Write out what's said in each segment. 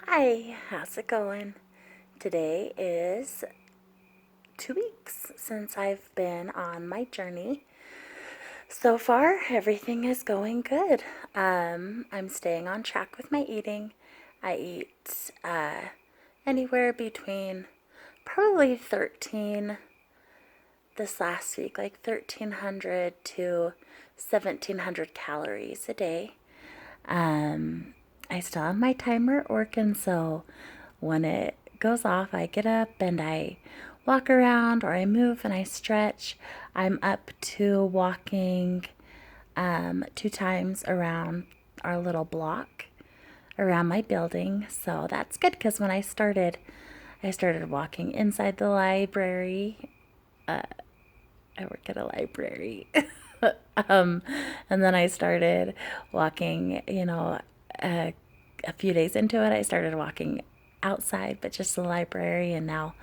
Hi, how's it going? Today is 2 weeks since I've been on my journey. So far, everything is going good. I'm staying on track with my eating. I eat anywhere between probably 13 this last week, like 1,300 to 1,700 calories a day. I still have my timer working, so when it goes off, I get up and I walk around or I move and I stretch. I'm up to walking 2 times around our little block around my building. So that's good because when I started walking inside the library. I work at a library. um, and then I started walking, a few days into it, I started walking outside, but just the library, and now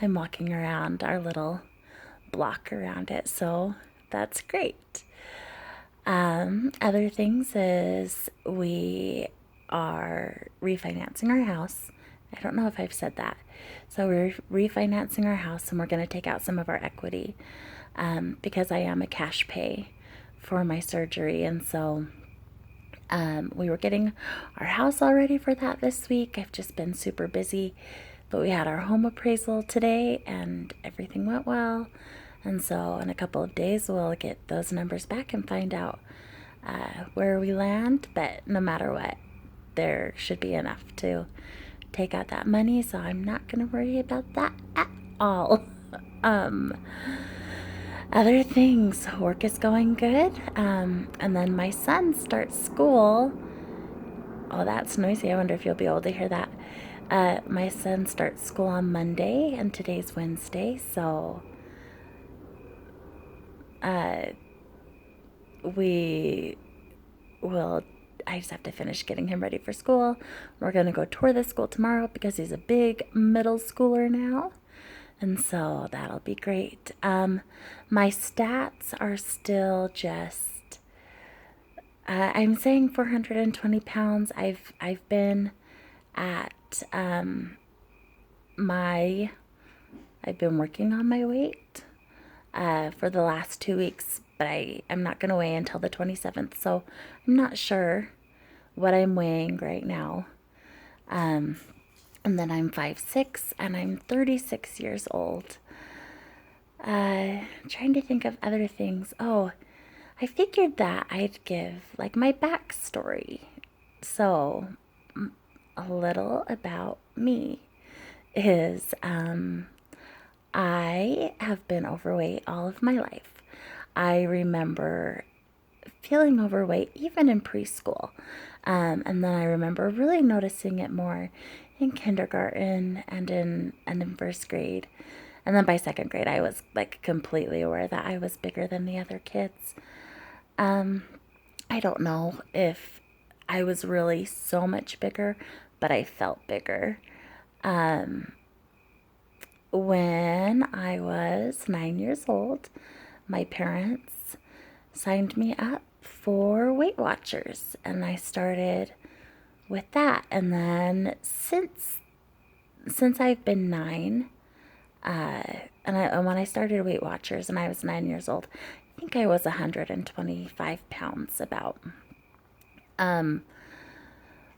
I'm walking around our little block around it. So that's great. Other things is we are refinancing our house. I don't know if I've said that. So we're refinancing our house and we're going to take out some of our equity because I am a cash pay for my surgery. And so we were getting our house all ready for that this week. I've just been super busy, but we had our home appraisal today and everything went well. And so in a couple of days, we'll get those numbers back and find out where we land. But no matter what, there should be enough to take out that money. So I'm not going to worry about that at all. Other things, work is going good. And then my son starts school. Oh, that's noisy. I wonder if you'll be able to hear that. My son starts school on Monday, and today's Wednesday. So we will. I just have to finish getting him ready for school. We're going to go tour the school tomorrow because he's a big middle schooler now. And so that'll be great. My stats are still just. I'm saying 420 pounds. I've been at my. I've been working on my weight for the last 2 weeks, but I'm not going to weigh until the 27th. So I'm not sure what I'm weighing right now. And then I'm 5'6" and I'm 36 years old. Trying to think of other things. Oh, I figured that I'd give like my backstory. So, a little about me is I have been overweight all of my life. I remember feeling overweight even in preschool. And then I remember really noticing it more in kindergarten and in first grade. And then by second grade, I was like completely aware that I was bigger than the other kids. I don't know if I was really so much bigger, but I felt bigger. When I was 9 years old, my parents signed me up for Weight Watchers, and I started with that. And then since I've been 9, and when I started Weight Watchers and I was 9 years old, I think I was 125 pounds about. I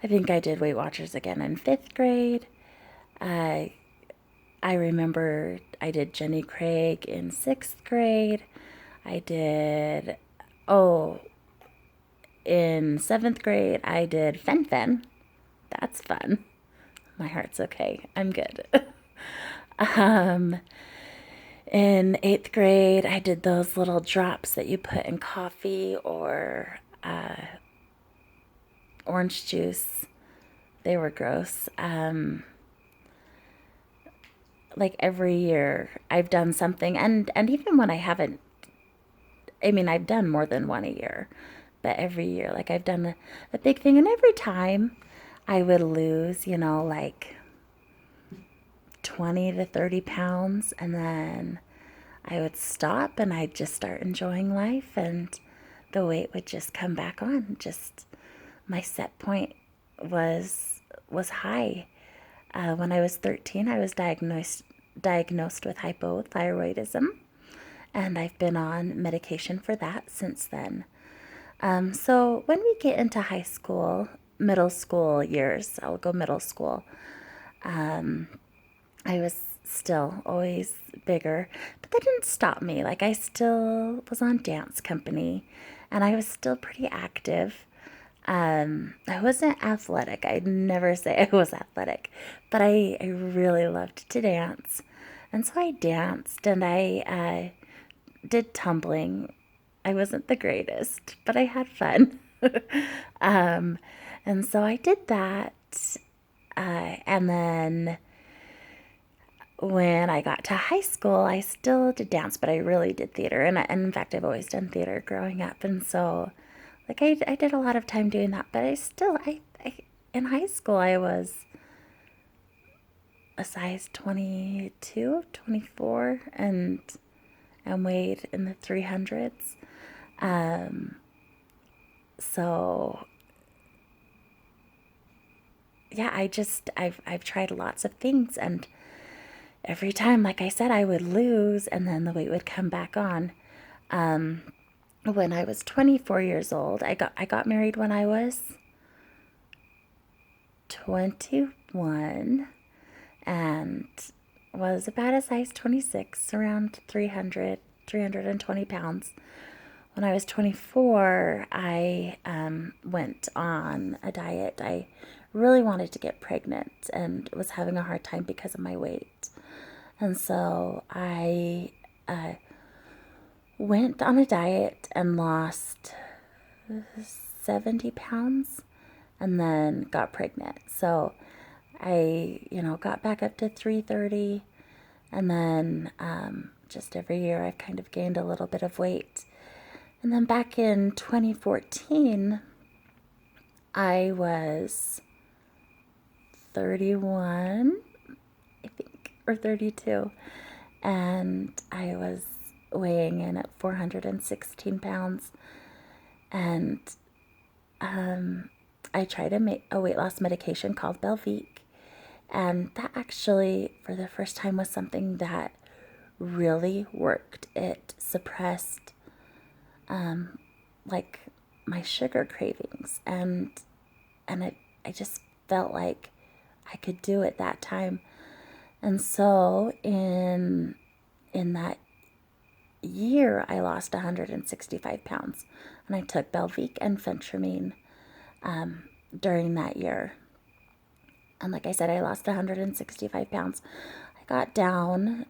think I did Weight Watchers again in fifth grade. I remember I did Jenny Craig in sixth grade. I did, oh, in seventh grade, I did Fen Fen. That's fun. My heart's okay. I'm good. In eighth grade, I did those little drops that you put in coffee or orange juice. They were gross. Like every year, I've done something, and even when I haven't, I mean, I've done more than one a year, but every year, like I've done a big thing, and every time I would lose, like 20 to 30 pounds, and then I would stop and I'd just start enjoying life, and the weight would just come back on. Just my set point was high. When I was 13, I was diagnosed with hypothyroidism, and I've been on medication for that since then. So when we get into high school, middle school years, I'll go middle school, I was still always bigger, but that didn't stop me. Like, I still was on dance company and I was still pretty active. I wasn't athletic. I'd never say I was athletic, but I really loved to dance. And so I danced and I did tumbling. I wasn't the greatest, but I had fun. um, and so I did that. And then when I got to high school, I still did dance, but I really did theater. And in fact, I've always done theater growing up. And so, like, I did a lot of time doing that. But in high school, I was a size 22, 24, and weighed in the 300s. So, yeah, I've tried lots of things. And every time, like I said, I would lose and then the weight would come back on. When I was 24 years old, I got married when I was 21 and was about a size 26, around 320 pounds. When I was 24, I went on a diet. I really wanted to get pregnant and was having a hard time because of my weight. And so I went on a diet and lost 70 pounds and then got pregnant. So I, got back up to 330. And then just every year I've kind of gained a little bit of weight. And then back in 2014, I was 31, I think, or 32. And I was weighing in at 416 pounds. And I tried a weight loss medication called Belvique. And that actually, for the first time, was something that really worked. It suppressed, like, my sugar cravings. And I just felt like I could do it that time. And so in that year, I lost 165 pounds. And I took Belvique and Phentermine during that year. And like I said, I lost 165 pounds. I got down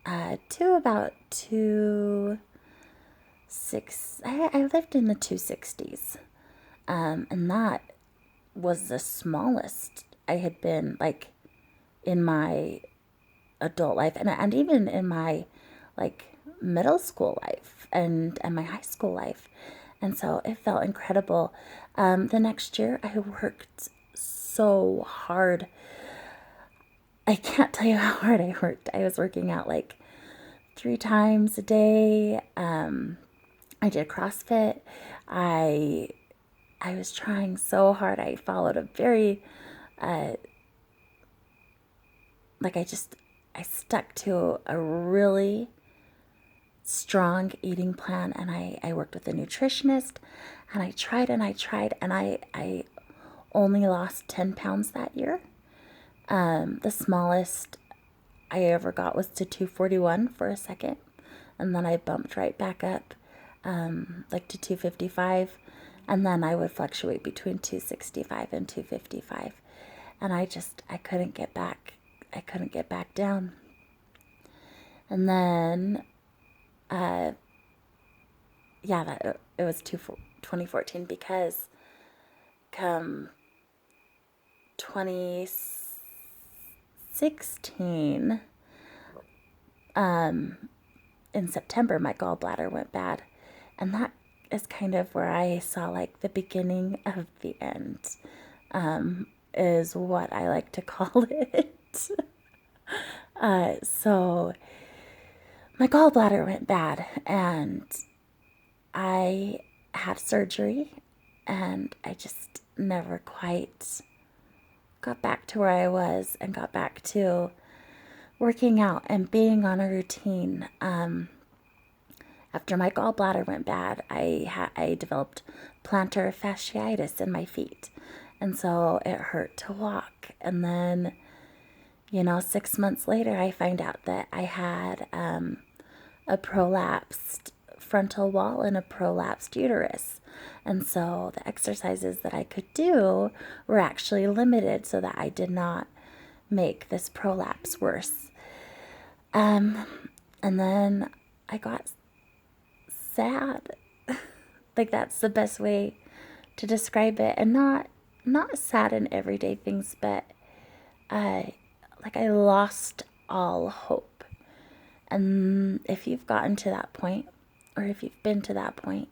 to about 260. I lived in the 260s. And that was the smallest I had been, like, in my adult life. And even in my, like, middle school life and my high school life. And so it felt incredible. The next year, I worked so hard. I can't tell you how hard I worked. I was working out like 3 times a day. I did CrossFit. I was trying so hard. I followed a very, I stuck to a really strong eating plan, and I worked with a nutritionist, and I tried and I tried, and I only lost 10 pounds that year. The smallest I ever got was to 241 for a second, and then I bumped right back up, like to 255, and then I would fluctuate between 265 and 255, and I couldn't get back. I couldn't get back down. And then, it was 2014, because come 2016, in September, my gallbladder went bad. And that is kind of where I saw, like, the beginning of the end, is what I like to call it. So my gallbladder went bad, and I had surgery, and I just never quite got back to where I was and got back to working out and being on a routine. After my gallbladder went bad, I developed plantar fasciitis in my feet. And so it hurt to walk. And then, 6 months later, I find out that I had a prolapsed frontal wall and a prolapsed uterus. And so the exercises that I could do were actually limited so that I did not make this prolapse worse. And then I got sad. Like, that's the best way to describe it. And not sad in everyday things, but I lost all hope. And if you've gotten to that point, or if you've been to that point,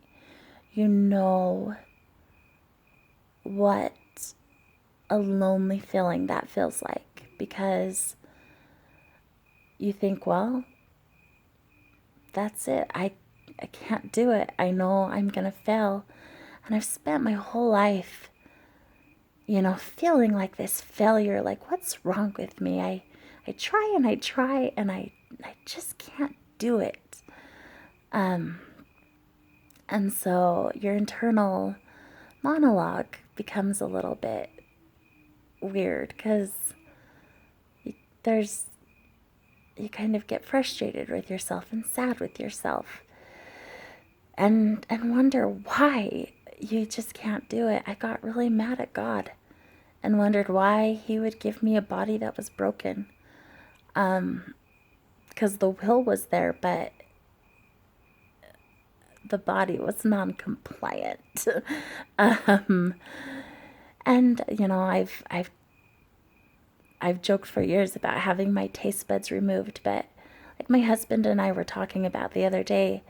you know what a lonely feeling that feels like, because you think, well, that's it. I can't do it. I know I'm going to fail. And I've spent my whole life, feeling like this failure, like, what's wrong with me? I try and I try and I just can't do it. And so your internal monologue becomes a little bit weird, because you kind of get frustrated with yourself and sad with yourself, and wonder why you just can't do it. I got really mad at God and wondered why he would give me a body that was broken. Because the will was there, but the body was non-compliant. And I've joked for years about having my taste buds removed, but like my husband and I were talking about the other day,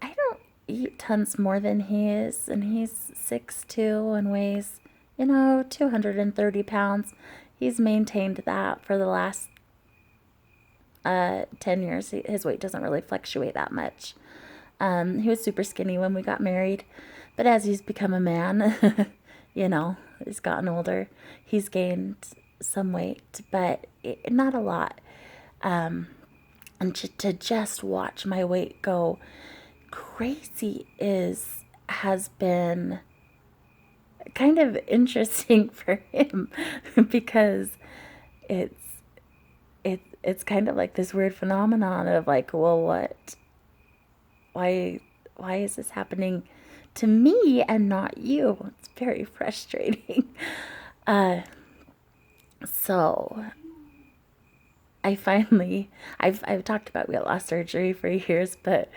I don't eat tons more than he is, and he's 6'2" and weighs, 230 pounds. He's maintained that for the last 10 years. His weight doesn't really fluctuate that much. He was super skinny when we got married, but as he's become a man, he's gotten older, he's gained some weight, but not a lot. And to just watch my weight go crazy has been kind of interesting for him, because it's kind of like this weird phenomenon of like, well, why is this happening to me and not you? It's very frustrating. So I finally, I've talked about weight loss surgery for years, but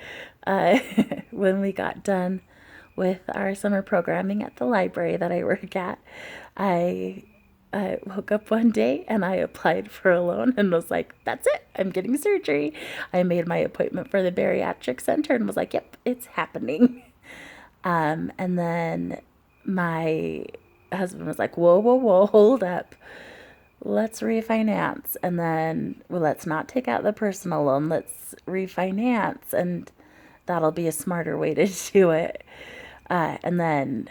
when we got done with our summer programming at the library that I work at, I woke up one day and I applied for a loan and was like, that's it, I'm getting surgery. I made my appointment for the bariatric center and was like, yep, it's happening. And then my husband was like, whoa, whoa, whoa, hold up. Let's refinance. And then, well, let's not take out the personal loan. Let's refinance. And that'll be a smarter way to do it. And then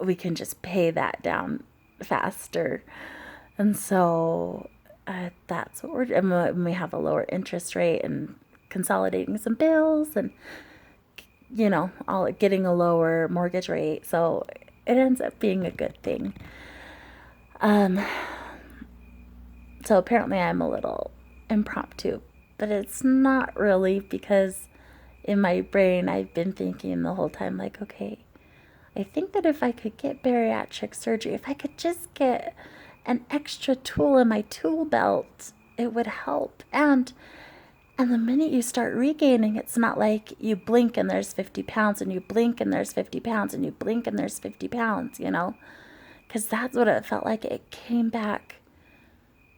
we can just pay that down faster. And so that's what we're doing. And we have a lower interest rate and consolidating some bills and, all getting a lower mortgage rate. So it ends up being a good thing. So apparently I'm a little impromptu, but it's not really, because in my brain I've been thinking the whole time, like, okay, I think that if I could get bariatric surgery, if I could just get an extra tool in my tool belt, it would help. And the minute you start regaining, it's not like you blink and there's 50 pounds and you blink and there's 50 pounds and you blink and there's 50 pounds, because that's what it felt like. It came back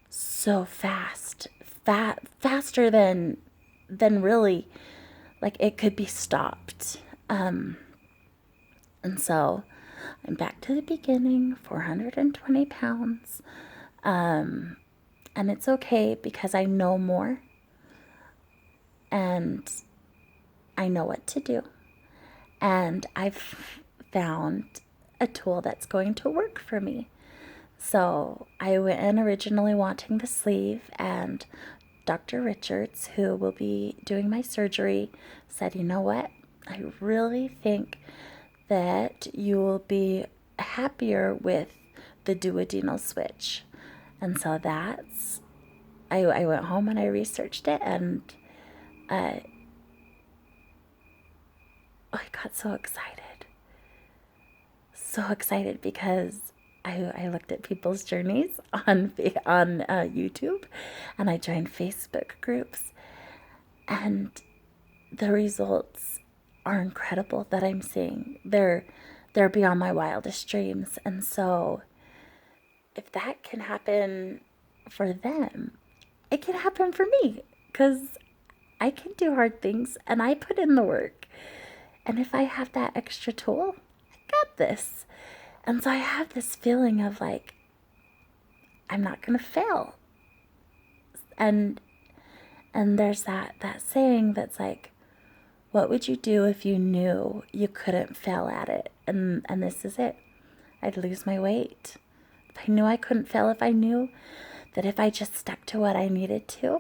so fast, faster than really, like, it could be stopped. And so I'm back to the beginning, 420 pounds. And it's okay, because I know more and I know what to do. And I've found a tool that's going to work for me. So I went in originally wanting the sleeve, and Dr. Richards, who will be doing my surgery, said, you know what? I really think that you will be happier with the duodenal switch. And so I went home and I researched it, and I got so excited. So excited because I looked at people's journeys on YouTube, and I joined Facebook groups, and the results are incredible that I'm seeing. They're beyond my wildest dreams, and so if that can happen for them, it can happen for me, because I can do hard things and I put in the work. And if I have that extra tool, I got this. And so I have this feeling of like, I'm not going to fail. And there's that saying that's like, what would you do if you knew you couldn't fail at it? And this is it. I'd lose my weight. If I knew I couldn't fail, if I knew that if I just stuck to what I needed to,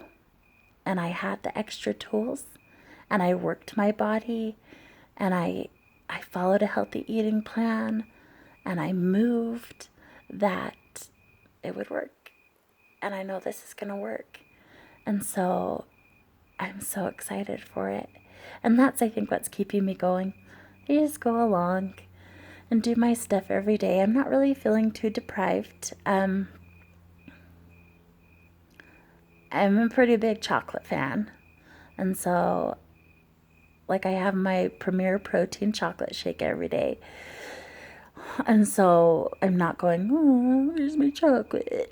and I had the extra tools, and I worked my body, and I followed a healthy eating plan, and I moved, that it would work. And I know this is going to work. And so I'm so excited for it. And that's, I think, what's keeping me going. I just go along and do my stuff every day. I'm not really feeling too deprived. I'm a pretty big chocolate fan. And so, like, I have my Premier Protein chocolate shake every day. And so I'm not going, oh, where's my chocolate?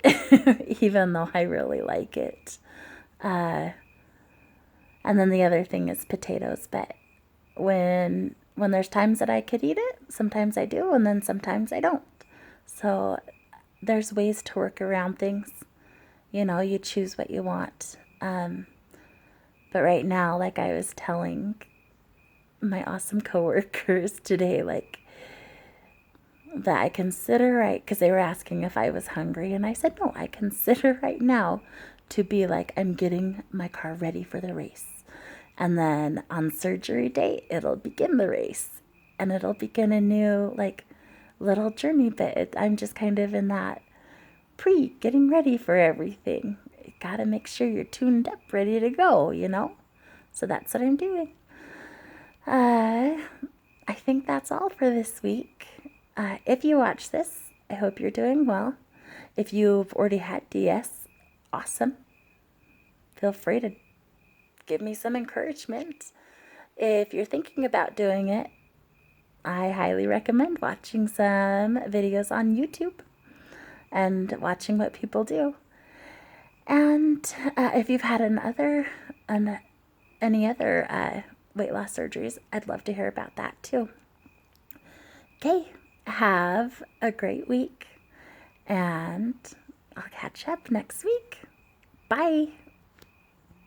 Even though I really like it. And then the other thing is potatoes. But when there's times that I could eat it, sometimes I do, and then sometimes I don't. So there's ways to work around things. You know, you choose what you want. But right now, like I was telling my awesome coworkers today, like, that I consider right, because they were asking if I was hungry, and I said, no, I consider right now to be like, I'm getting my car ready for the race. And then on surgery day, it'll begin the race, and it'll begin a new, like, little journey. But I'm just kind of in that getting ready for everything. You gotta make sure you're tuned up, ready to go, you know? So that's what I'm doing. I think that's all for this week. If you watch this, I hope you're doing well. If you've already had DS, awesome. Feel free to give me some encouragement. If you're thinking about doing it, I highly recommend watching some videos on YouTube and watching what people do. And if you've had any other weight loss surgeries, I'd love to hear about that too. Okay, have a great week, and I'll catch up next week. Bye.